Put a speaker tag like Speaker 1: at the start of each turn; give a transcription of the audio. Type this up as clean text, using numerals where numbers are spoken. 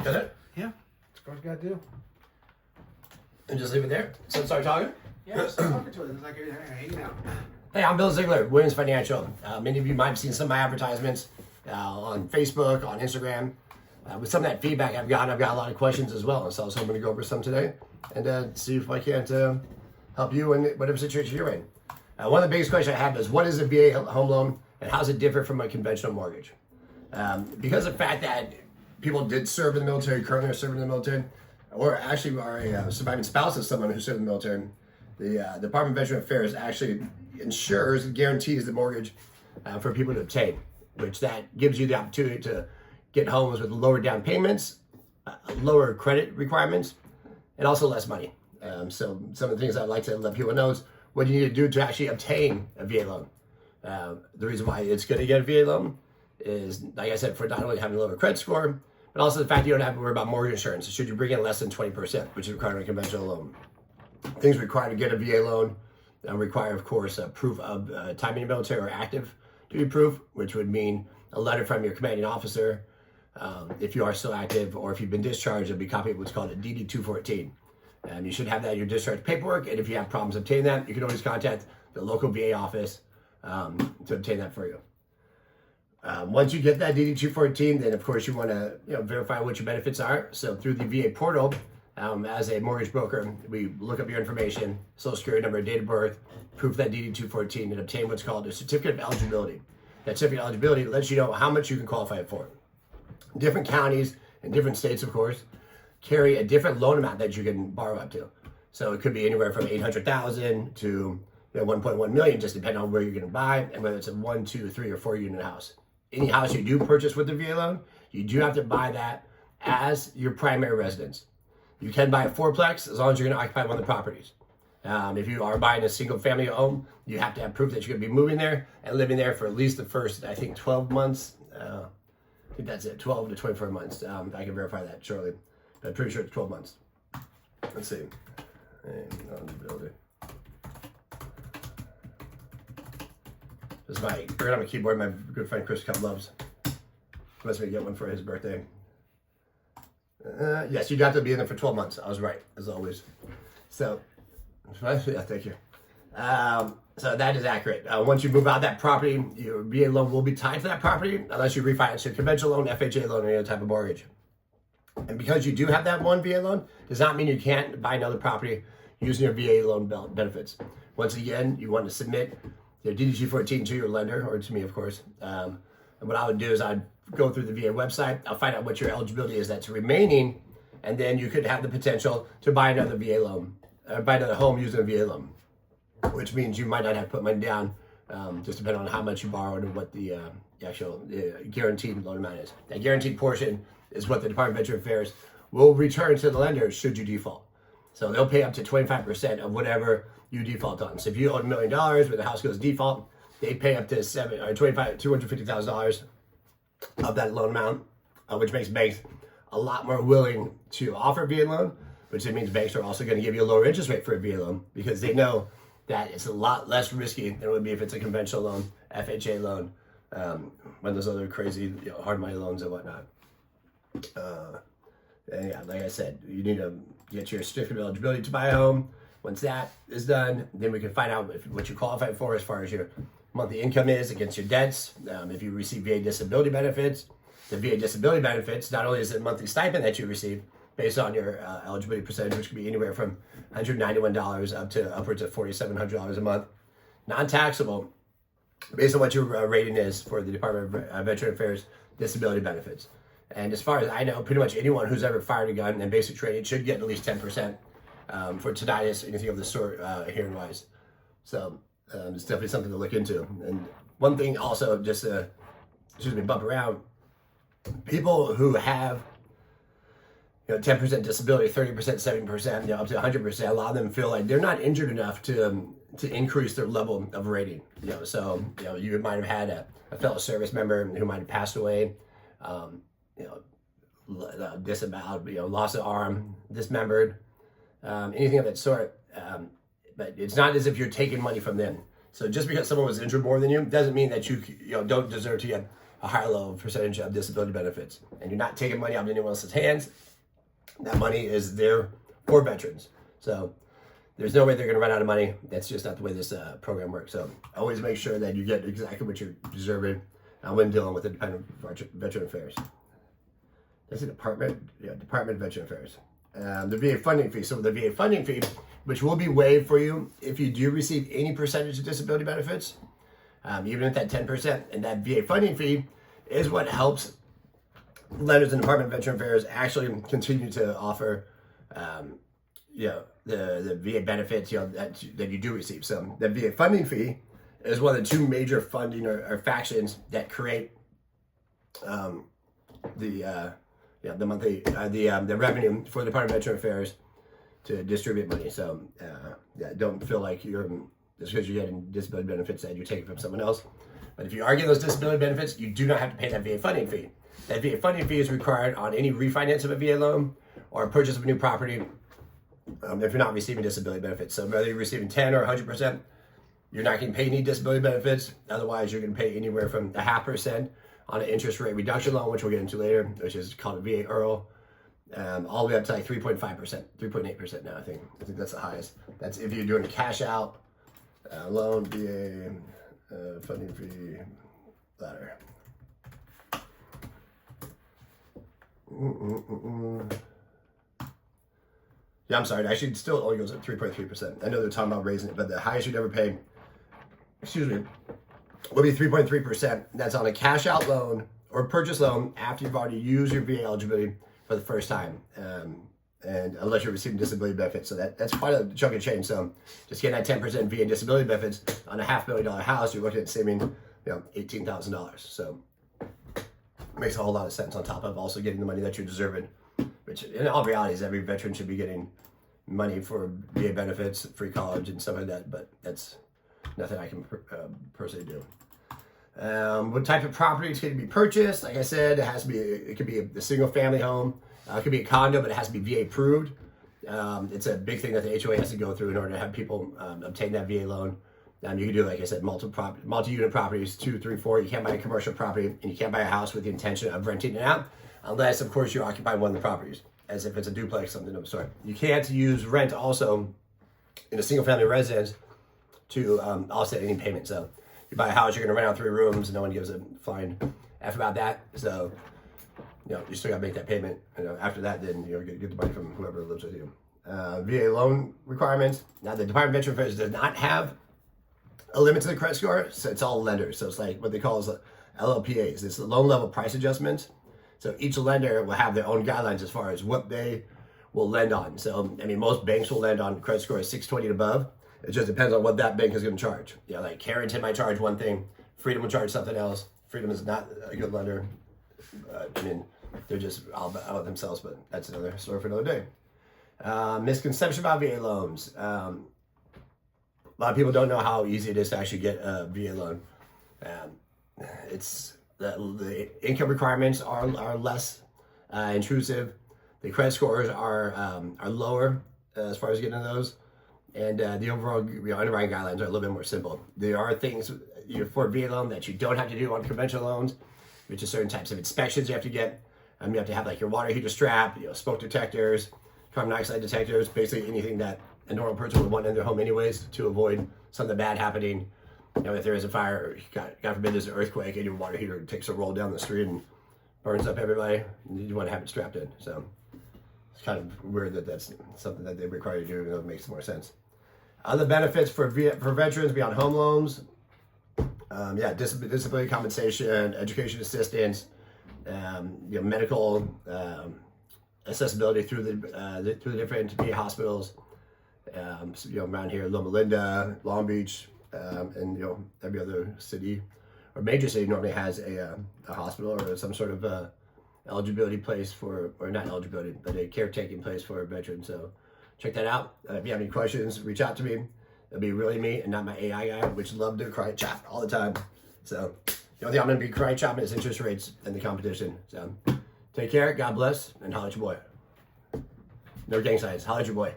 Speaker 1: Got it?
Speaker 2: Yeah. That's what you got to do.
Speaker 1: And just leave it there. So start talking?
Speaker 2: Yeah, just start talking to it. It's like you're hanging out.
Speaker 1: Hey, I'm Bill Ziegler, Williams Financial. Many of you might have seen some of my advertisements on Facebook, on Instagram. With some of that feedback I've got a lot of questions as well. So I was hoping to go over some today and see if I can't help you in whatever situation you're in. One of the biggest questions I have is, what is a VA home loan and how does it differ from a conventional mortgage? Because of the fact that people did serve in the military, currently are serving in the military, or actually are a surviving spouse of someone who served in the military, the Department of Veteran Affairs actually insures and guarantees the mortgage for people to obtain, which that gives you the opportunity to get homes with lower down payments, lower credit requirements, and also less money. So some of the things I'd like to let people know is what you need to do to actually obtain a VA loan. The reason why it's good to get a VA loan is, like I said, for not only having a lower credit score, but also the fact you don't have to worry about mortgage insurance should you bring in less than 20%, which is required on a conventional loan. Things required to get a VA loan require, of course, proof of time in the military or active duty proof, which would mean a letter from your commanding officer if you are still active, or if you've been discharged, it'll be a copy of what's called a DD 214. You should have that in your discharge paperwork, and if you have problems obtaining that, you can always contact the local VA office to obtain that for you. Once you get that DD 214, then of course you want to verify what your benefits are. So through the VA portal, as a mortgage broker, we look up your information, social security number, date of birth, proof of that DD 214, and obtain what's called a certificate of eligibility. That certificate of eligibility lets you know how much you can qualify for. Different counties and different states, of course, carry a different loan amount that you can borrow up to. So it could be anywhere from $800,000 to 1.1 million, just depending on where you're going to buy and whether it's a 1, 2, 3, or 4 unit house. Any house you do purchase with the VA loan, you do have to buy that as your primary residence. You can buy a fourplex as long as you're going to occupy one of the properties. If you are buying a single family home, you have to have proof that you're going to be moving there and living there for at least the first, 12 months. I think that's it, 12 to 24 months. I can verify that shortly, but I'm pretty sure it's 12 months. Let's see. Eligibility. This is my ergonomic keyboard my good friend Chris Cup loves. He wants me to get one for his birthday. Yes, you got to be in there for 12 months. I was right, as always. So, yeah, thank you. So that is accurate. Once you move out of that property, your VA loan will be tied to that property unless you refinance your conventional loan, FHA loan, or any other type of mortgage. And because you do have that one VA loan, does not mean you can't buy another property using your VA loan benefits. Once again, you want to submit the DD-214 to your lender, or to me, of course. And what I would do is I'd go through the VA website. I'll find out what your eligibility is that's remaining, and then you could have the potential to buy another VA loan, buy another home using a VA loan, which means you might not have to put money down, just depending on how much you borrowed and what the actual guaranteed loan amount is. That guaranteed portion is what the Department of Veteran Affairs will return to the lender should you default. So they'll pay up to 25% of whatever you default on. So if you owe $1 million, when the house goes default, they pay up to $250,000 of that loan amount, which makes banks a lot more willing to offer a VA loan, which means banks are also going to give you a lower interest rate for a VA loan because they know that it's a lot less risky than it would be if it's a conventional loan, FHA loan, one of those other crazy hard money loans and whatnot. And yeah, like I said, you need to get your certificate of eligibility to buy a home. Once that is done, then we can find out what you qualify for as far as your monthly income is against your debts. If you receive VA disability benefits, the VA disability benefits, not only is it a monthly stipend that you receive based on your eligibility percentage, which could be anywhere from $191 up to upwards of $4,700 a month, non-taxable, based on what your rating is for the Department of Veteran Affairs disability benefits. And as far as I know, pretty much anyone who's ever fired a gun and basic training should get at least 10% for tinnitus, anything of the sort, hearing-wise. So it's definitely something to look into. And one thing also, just to, bump around, people who have 10% disability, 30%, 70%, up to 100%, a lot of them feel like they're not injured enough to increase their level of rating. So you might have had a fellow service member who might have passed away, disemboweled, lost an arm, dismembered, anything of that sort. But it's not as if you're taking money from them. So just because someone was injured more than you doesn't mean that you don't deserve to get a higher level percentage of disability benefits. And you're not taking money out of anyone else's hands. That money is there for veterans. So there's no way they're going to run out of money. That's just not the way this program works. So always make sure that you get exactly what you're deserving when dealing with the Department of Veteran Affairs. That's the Department of Veteran Affairs. The VA funding fee. So the VA funding fee, which will be waived for you if you do receive any percentage of disability benefits, even at that 10%. And that VA funding fee is what helps lenders in the Department of Veteran Affairs actually continue to offer the VA benefits that you do receive. So the VA funding fee is one of the two major funding or factions that create the monthly the revenue for the Department of Veteran Affairs to distribute money. So don't feel like you're just because you're getting disability benefits that you're taking from someone else. But if you are getting those disability benefits, you do not have to pay that VA funding fee. That VA funding fee is required on any refinance of a VA loan or purchase of a new property if you're not receiving disability benefits. So whether you're receiving 10 or 100%, you're not going to pay any disability benefits. Otherwise, you're going to pay anywhere from 0.5% on an interest rate reduction loan, which we'll get into later, which is called a VA IRRRL, all the way up to like 3.5%, 3.8% now, I think. I think that's the highest. That's if you're doing a cash out loan, VA funding fee ladder. Yeah, I'm sorry. It actually still only goes up 3.3%. I know they're talking about raising it, but the highest you'd ever pay, will be 3.3%. That's on a cash out loan or purchase loan after you've already used your VA eligibility for the first time, and unless you're receiving disability benefits. So that's quite a chunk of change. So just getting that 10% VA disability benefits on a $500,000 house, you're looking at saving $18,000. So it makes a whole lot of sense on top of also getting the money that you're deserving. Which in all reality is every veteran should be getting money for VA benefits, free college and stuff like that, but that's nothing I can personally do. What type of property is going to be purchased? Like I said, it could be a single family home, it could be a condo, but it has to be VA approved. It's a big thing that the HOA has to go through in order to have people obtain that VA loan. You can do, like I said, multi-unit properties, 2, 3, 4. You can't buy a commercial property and you can't buy a house with the intention of renting it out. Unless, of course, you occupy one of the properties, as if it's a duplex, something of the sort. You can't use rent also in a single-family residence to offset any payment. So you buy a house, you're going to rent out 3 rooms, and no one gives a flying F about that. So, you still got to make that payment. After that, then get the money from whoever lives with you. VA loan requirements. Now, the Department of Veteran Affairs does not have a limit to the credit score, so it's all lenders. So it's like what they call is LLPAs. It's the loan level price adjustments. So each lender will have their own guidelines as far as what they will lend on. So, most banks will lend on credit score of 620 and above. It just depends on what that bank is going to charge. Like Carrington might charge one thing, Freedom will charge something else. Freedom is not a good lender. They're just all about themselves, but that's another story for another day. Misconception about VA loans. A lot of people don't know how easy it is to actually get a VA loan. The income requirements are less intrusive. The credit scores are lower as far as getting those, and the overall underwriting guidelines are a little bit more simple. There are things for a VA loan that you don't have to do on conventional loans, which is certain types of inspections you have to get. You have to have like your water heater strap, smoke detectors, carbon monoxide detectors, basically anything that a normal person would want in their home anyways to avoid something bad happening. If there is a fire, God forbid there's an earthquake and your water heater takes a roll down the street and burns up everybody, you want to have it strapped in. So it's kind of weird that that's something that they require you to do, even though it makes more sense. Other benefits for veterans beyond home loans, disability compensation, education assistance, medical accessibility through the different VA hospitals. Around here, Loma Linda, Long Beach. And every other city or major city normally has a hospital or some sort of eligibility place or not eligibility, but a caretaking place for a veteran. So check that out. If you have any questions, reach out to me. It'll be really me and not my AI guy, which love to cry chat all the time. So the only thing I'm going to be cry chopping is interest rates and the competition. So take care, God bless, and holla at your boy. No gang signs, holla at your boy.